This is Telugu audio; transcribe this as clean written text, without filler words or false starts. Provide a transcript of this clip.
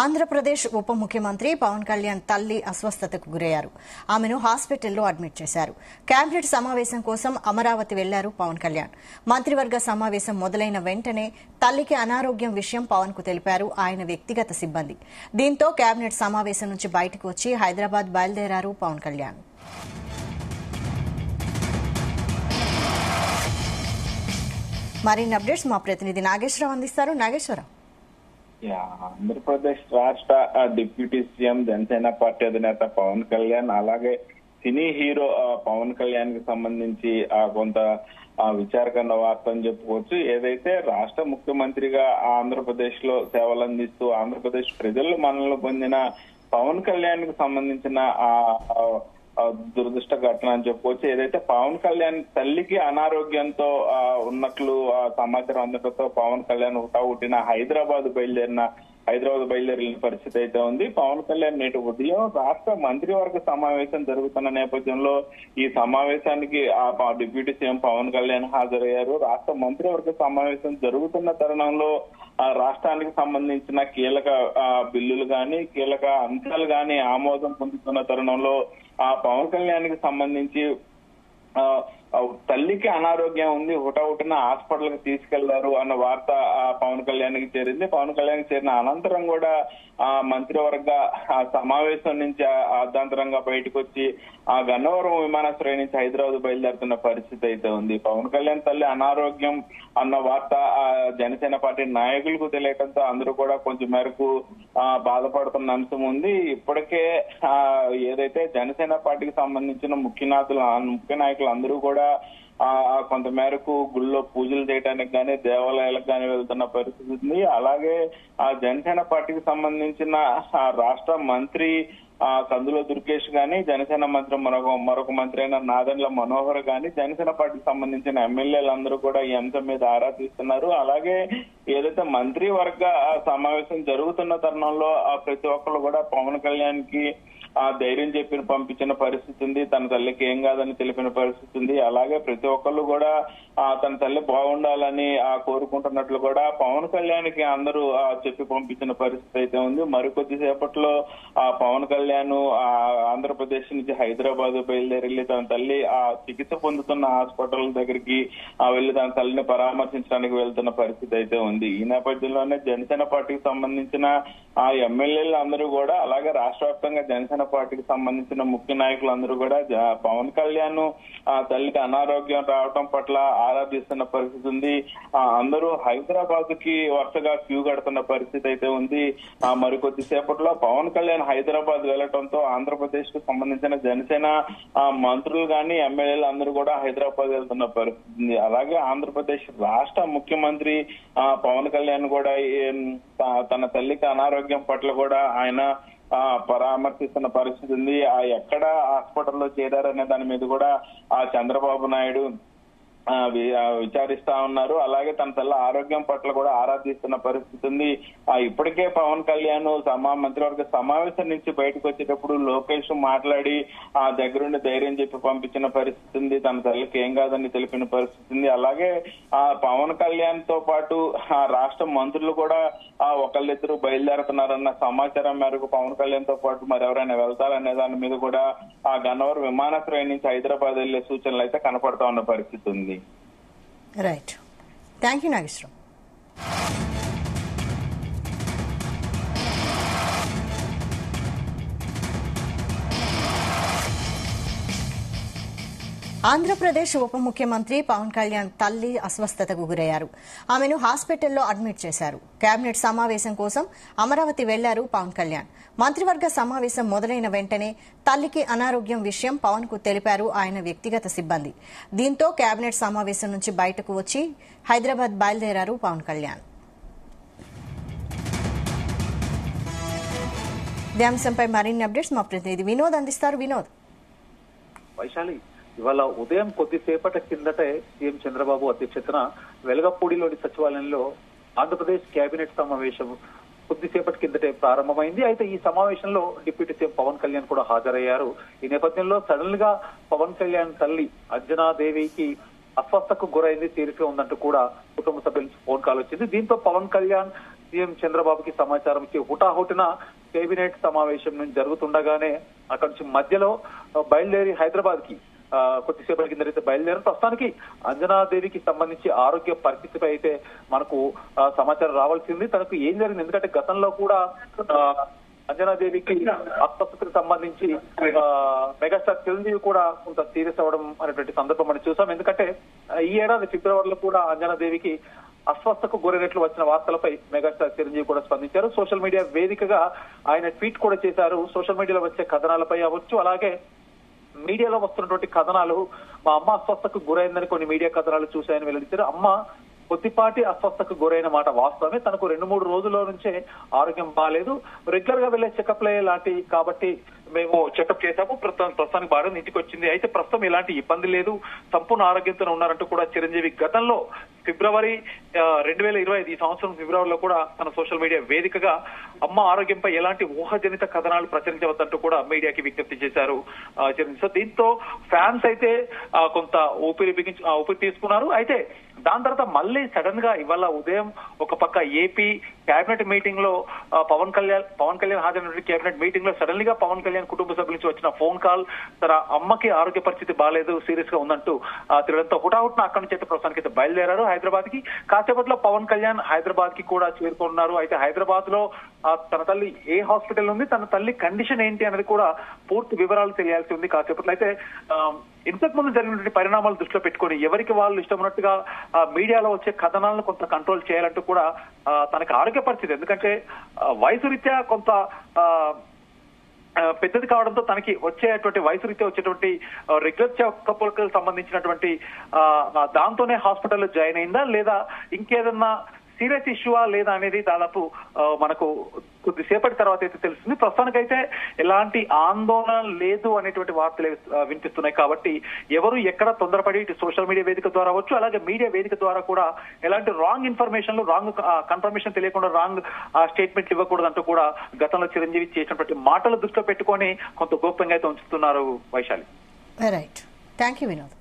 ఆంధ్రప్రదేశ్ ఉప ముఖ్యమంత్రి పవన్ కళ్యాణ్ తల్లి అస్వస్థతకు గురయ్యారు. ఆమెను హాస్పిటల్లో అడ్మిట్ చేశారు. కేబినెట్ సమావేశం కోసం అమరావతి వెళ్లారు పవన్ కళ్యాణ్. మంత్రివర్గ సమావేశం మొదలైన వెంటనే తల్లికి అనారోగ్యం విషయం పవన్ కు తెలిపారు ఆయన వ్యక్తిగత సిబ్బంది. దీంతో కేబినెట్ సమావేశం నుంచి బయటకు వచ్చి హైదరాబాద్ బయలుదేరారు పవన్ కళ్యాణ్. మరిన్ని అప్డేట్స్ మా ప్రతినిధి నాగేశ్వరరావు అందిస్తారు. నాగేశ్వరరావు. ఆంధ్రప్రదేశ్ రాష్ట్ర డిప్యూటీ సీఎం జనసేన పార్టీ అధినేత పవన్ కళ్యాణ్, అలాగే సినీ హీరో పవన్ కళ్యాణ్ కి సంబంధించి కొంత విచారకరణ వార్త అని చెప్పుకోవచ్చు. ఏదైతే రాష్ట్ర ముఖ్యమంత్రిగా ఆంధ్రప్రదేశ్ లో సేవలు అందిస్తూ ఆంధ్రప్రదేశ్ ప్రజలు మనల్ని పొందిన పవన్ కళ్యాణ్ కి సంబంధించిన దురదృష్ట ఘటన అని చెప్పుకోవచ్చు. ఏదైతే పవన్ కళ్యాణ్ తల్లికి అనారోగ్యంతో ఉన్నట్లు సమాచారం అందడంతో పవన్ కళ్యాణ్ ఉట్టిన హైదరాబాద్ బయలుదేరిన పరిస్థితి అయితే ఉంది. పవన్ కళ్యాణ్ నేటి ఉదయం రాష్ట్ర మంత్రివర్గ సమావేశం జరుగుతున్న నేపథ్యంలో ఈ సమావేశానికి డిప్యూటీ సీఎం పవన్ కళ్యాణ్ హాజరయ్యారు. రాష్ట్ర మంత్రివర్గ సమావేశం జరుగుతున్న తరుణంలో రాష్ట్రానికి సంబంధించిన కీలక బిల్లులు గాని కీలక అంశాలు గాని ఆమోదం పొందుతున్న తరుణంలో పవన్ కళ్యాణ్ కి సంబంధించి తల్లికి అనారోగ్యం ఉంది, హుటాహుటిన హాస్పిటల్ కి తీసుకెళ్లారు అన్న వార్త పవన్ కళ్యాణ్ కి చేరింది. పవన్ కళ్యాణ్ కి చేరిన అనంతరం కూడా మంత్రివర్గ సమావేశం నుంచి అర్ధాంతరంగా బయటకు వచ్చి గన్నవరం విమానాశ్రయం నుంచి హైదరాబాద్ బయలుదేరుతున్న పరిస్థితి అయితే ఉంది. పవన్ కళ్యాణ్ తల్లి అనారోగ్యం అన్న వార్త జనసేన పార్టీ నాయకులకు తెలియటంతో అందరూ కూడా కొంచెం మేరకు బాధపడుతున్న అంశం ఉంది. ఇప్పటికే ఏదైతే జనసేన పార్టీకి సంబంధించిన ముఖ్య నాయకులు అందరూ కూడా కొంత మేరకు గుళ్ళో పూజలు చేయడానికి గానీ దేవాలయాలకు గానీ వెళ్తున్న పరిస్థితి ఉంది. అలాగే జనసేన పార్టీకి సంబంధించిన రాష్ట్ర మంత్రి కందుల దుర్గేష్ గాని, జనసేన మంత్రి మరొక మంత్రి అయిన నాదెండ్ల మనోహర్ గాని, జనసేన పార్టీకి సంబంధించిన ఎమ్మెల్యేలందరూ కూడా ఈ అంశం మీద ఆరా తీస్తున్నారు. అలాగే ఏదైతే మంత్రివర్గ సమావేశం జరుగుతున్న తరుణంలో ప్రతి ఒక్కరు కూడా పవన్ కళ్యాణ్ కి ధైర్యం చెప్పి పంపించిన పరిస్థితి ఉంది. తన తల్లికి ఏం కాదని తెలిపిన పరిస్థితి ఉంది. అలాగే ప్రతి ఒక్కళ్ళు కూడా తన తల్లి బాగుండాలని కోరుకుంటున్నట్లు కూడా పవన్ కళ్యాణ్ కి అందరూ చెప్పి పంపించిన పరిస్థితి అయితే ఉంది. మరికొద్ది సేపట్లో పవన్ కళ్యాణ్ ఆంధ్రప్రదేశ్ నుంచి హైదరాబాద్ బయలుదేరి తన తల్లి చికిత్స పొందుతున్న హాస్పిటల్ దగ్గరికి వెళ్లి తన తల్లిని పరామర్శించడానికి వెళ్తున్న పరిస్థితి అయితే ఉంది. ఈ నేపథ్యంలోనే జనసేన పార్టీకి సంబంధించిన ఎమ్మెల్యేలు అందరూ కూడా, అలాగే రాష్ట్ర వ్యాప్తంగా జనసేన పార్టీకి సంబంధించిన ముఖ్య నాయకులందరూ కూడా పవన్ కళ్యాణ్ తల్లికి అనారోగ్యం రావడం పట్ల ఆరాధిస్తున్న పరిస్థితి ఉంది. అందరూ హైదరాబాద్ కి వరుసగా క్యూ కడుతున్న పరిస్థితి అయితే ఉంది. మరికొద్ది సేపట్లో పవన్ కళ్యాణ్ హైదరాబాద్ వెళ్లడంతో ఆంధ్రప్రదేశ్ కు సంబంధించిన జనసేన మంత్రులు గాని ఎమ్మెల్యేలు అందరూ కూడా హైదరాబాద్ వెళ్తున్న పరిస్థితి ఉంది. అలాగే ఆంధ్రప్రదేశ్ రాష్ట్ర ముఖ్యమంత్రి పవన్ కళ్యాణ్ కూడా తన తల్లికి అనారోగ్యం పట్ల కూడా ఆయన పరామర్శిస్తున్న పరిస్థితి ఉంది. ఎక్కడ హాస్పిటల్లో చేరారనే దాని మీద కూడా చంద్రబాబు నాయుడు విచారిస్తా ఉన్నారు. అలాగే తన తల్లి ఆరోగ్యం పట్ల కూడా ఆరాధిస్తున్న పరిస్థితి ఉంది. ఇప్పటికే పవన్ కళ్యాణ్ మంత్రివర్గ సమావేశం నుంచి బయటకు వచ్చేటప్పుడు లోకేష్ మాట్లాడి దగ్గరుండి ధైర్యం చెప్పి పంపించిన పరిస్థితి ఉంది. తన తల్లికి ఏం కాదని తెలిపిన పరిస్థితి ఉంది. అలాగే పవన్ కళ్యాణ్ తో పాటు రాష్ట్ర మంత్రులు కూడా ఒకళ్ళిద్దరు బయలుదేరుతున్నారన్న సమాచారం మేరకు పవన్ కళ్యాణ్ తో పాటు మరి ఎవరైనా వెళ్తారనే దాని మీద కూడా గన్నవరం విమానాశ్రయం నుంచి హైదరాబాద్ వెళ్లే సూచనలు అయితే కనపడతా ఉన్న పరిస్థితి ఉంది. Right, thank you Nageswaram. Andhra Pradesh ఉప ముఖ్యమంత్రి పవన్ కళ్యాణ్ తల్లి అస్వస్థతకు గురయ్యారు. ఆమెను హాస్పిటల్లో అడ్మిట్ చేశారు. కేబినెట్ సమావేశం కోసం అమరావతి వెళ్లారు పవన్ కళ్యాణ్. మంత్రివర్గ సమావేశం మొదలైన వెంటనే తల్లికి అనారోగ్యం విషయం పవన్ కు తెలిపారు ఆయన వ్యక్తిగత సిబ్బంది. దీంతో కేబినెట్ సమావేశం నుంచి బయటకు వచ్చి హైదరాబాద్ బయలుదేరారు పవన్ కళ్యాణ్. ఈ అంశంపై మరిన్ని అప్డేట్స్ మా ప్రతినిధి వినోద్ అందిస్తారు. వినోద్. వైశాలి, ఇవాళ ఉదయం కొద్దిసేపటి కిందటే సీఎం చంద్రబాబు అధ్యక్షతన వెలగపూడిలోని సచివాలయంలో ఆంధ్రప్రదేశ్ కేబినెట్ సమావేశం కొద్దిసేపటి కిందటే ప్రారంభమైంది. అయితే ఈ సమావేశంలో డిప్యూటీ సీఎం పవన్ కళ్యాణ్ కూడా హాజరయ్యారు. ఈ నేపథ్యంలో సడన్ గా పవన్ కళ్యాణ్ తల్లి అంజనాదేవికి అస్వస్థకు గురైంది, సీరియస్ గా ఉందంటూ కూడా కుటుంబ సభ్యుల నుంచి ఫోన్ కాల్ వచ్చింది. దీంతో పవన్ కళ్యాణ్ సీఎం చంద్రబాబుకి సమాచారం ఇచ్చి హుటాహుటిన కేబినెట్ సమావేశం నుంచి జరుగుతుండగానే అక్కడి నుంచి మధ్యలో బయలుదేరి హైదరాబాద్ కి కొద్దిసేపటి కింద అయితే బయలుదేరారు. ప్రస్తుతానికి అంజనాదేవికి సంబంధించి ఆరోగ్య పరిస్థితిపై అయితే మనకు సమాచారం రావాల్సింది. తనకు ఏం జరిగింది, ఎందుకంటే గతంలో కూడా అంజనాదేవికి అస్వస్థతకు సంబంధించి మెగాస్టార్ చిరంజీవి కూడా కొంత సీరియస్ అవ్వడం అనేటువంటి సందర్భం మనం చూసాం. ఎందుకంటే ఈ ఏడాది ఫిబ్రవరిలో కూడా అంజనాదేవికి అస్వస్థకు గురైనట్లు వచ్చిన వార్తలపై మెగాస్టార్ చిరంజీవి కూడా స్పందించారు. సోషల్ మీడియా వేదికగా ఆయన ట్వీట్ కూడా చేశారు. సోషల్ మీడియాలో వచ్చే కథనాలపై అవ్వచ్చు, అలాగే మీడియాలో వస్తున్నటువంటి కథనాలు, మా అమ్మ అస్వస్థకు గురైందని కొన్ని మీడియా కథనాలు చూశాయని వెల్లడించారు. అమ్మ కొద్దిపాటి అస్వస్థకు గురైన మాట వాస్తవమే. తనకు 2-3 రోజుల నుంచే ఆరోగ్యం బాగాలేదు. రెగ్యులర్ గా వెళ్లే చెకప్లే లాంటి కాబట్టి మేము చెకప్ చేశాము. ప్రస్తుతానికి బాగా ఇంటికి వచ్చింది. అయితే ప్రస్తుతం ఎలాంటి ఇబ్బంది లేదు, సంపూర్ణ ఆరోగ్యంతో ఉన్నారంటూ కూడా చిరంజీవి గతంలో ఫిబ్రవరి 2025 ఈ సంవత్సరం ఫిబ్రవరిలో కూడా తన సోషల్ మీడియా వేదికగా అమ్మ ఆరోగ్యంపై ఎలాంటి ఊహాజనిత కథనాలు ప్రచురించవద్దంటూ కూడా మీడియాకి విజ్ఞప్తి చేశారు చిరంజీవి. సో దీంతో ఫ్యాన్స్ అయితే కొంత ఊపిరి తీసుకున్నారు. అయితే దాని తర్వాత మళ్ళీ సడన్ గా ఇవాళ ఉదయం ఒక పక్క ఏపీ కేబినెట్ మీటింగ్ లో పవన్ కళ్యాణ్ హాజరైన కేబినెట్ మీటింగ్ లో సడన్ గా పవన్ కళ్యాణ్ కుటుంబ సభ్యుల నుంచి వచ్చిన ఫోన్ కాల్, తన అమ్మకి ఆరోగ్య పరిస్థితి బాగాలేదు, సీరియస్ గా ఉందంటూ తిరగడంతో హుటాహుటిన అక్కడి నుంచి అయితే ప్రస్తుతానికి అయితే బయలుదేరారు హైదరాబాద్ కి. కాసేపట్లో పవన్ కళ్యాణ్ హైదరాబాద్ కి కూడా చేరుకున్నారు. అయితే హైదరాబాద్ లో తన తల్లి ఏ హాస్పిటల్ ఉంది, తన తల్లి కండిషన్ ఏంటి అనేది కూడా పూర్తి వివరాలు తెలియాల్సి ఉంది కాసేపట్లో. అయితే ఇంతకు ముందు జరిగినటువంటి పరిణామాలు దృష్టిలో పెట్టుకొని ఎవరికి వాళ్ళు ఇష్టం ఉన్నట్టుగా మీడియాలో వచ్చే కథనాలను కొంత కంట్రోల్ చేయాలంటూ కూడా తనకి ఆరోగ్య పరిస్థితి, ఎందుకంటే వయసు రీత్యా కొంత పెద్దది కావడంతో తనకి వచ్చేటువంటి వయసు రీత్యా వచ్చేటువంటి రెగ్యులర్ చెకప్లకు సంబంధించినటువంటి దాంతోనే హాస్పిటల్లో జాయిన్ అయిందా లేదా ఇంకేదన్నా సీరియస్ ఇష్యూవా లేదా అనేది దాదాపు మనకు కొద్దిసేపటి తర్వాత అయితే తెలుస్తుంది. ప్రస్తుతానికైతే ఎలాంటి ఆందోళన లేదు అనేటువంటి వార్తలు వినిపిస్తున్నాయి. కాబట్టి ఎవరు ఎక్కడ తొందరపడి సోషల్ మీడియా వేదిక ద్వారా అవ్వచ్చు, అలాగే మీడియా వేదిక ద్వారా కూడా ఎలాంటి రాంగ్ ఇన్ఫర్మేషన్లు, రాంగ్ కన్ఫర్మేషన్ తెలియకుండా రాంగ్ స్టేట్మెంట్లు ఇవ్వకూడదంటూ కూడా గతంలో చిరంజీవి చేసినటువంటి మాటలు దృష్టిలో పెట్టుకొని కొంత గోప్యంగా అయితే ఉంచుతున్నారు Vaishali. Right, thank you Vinod.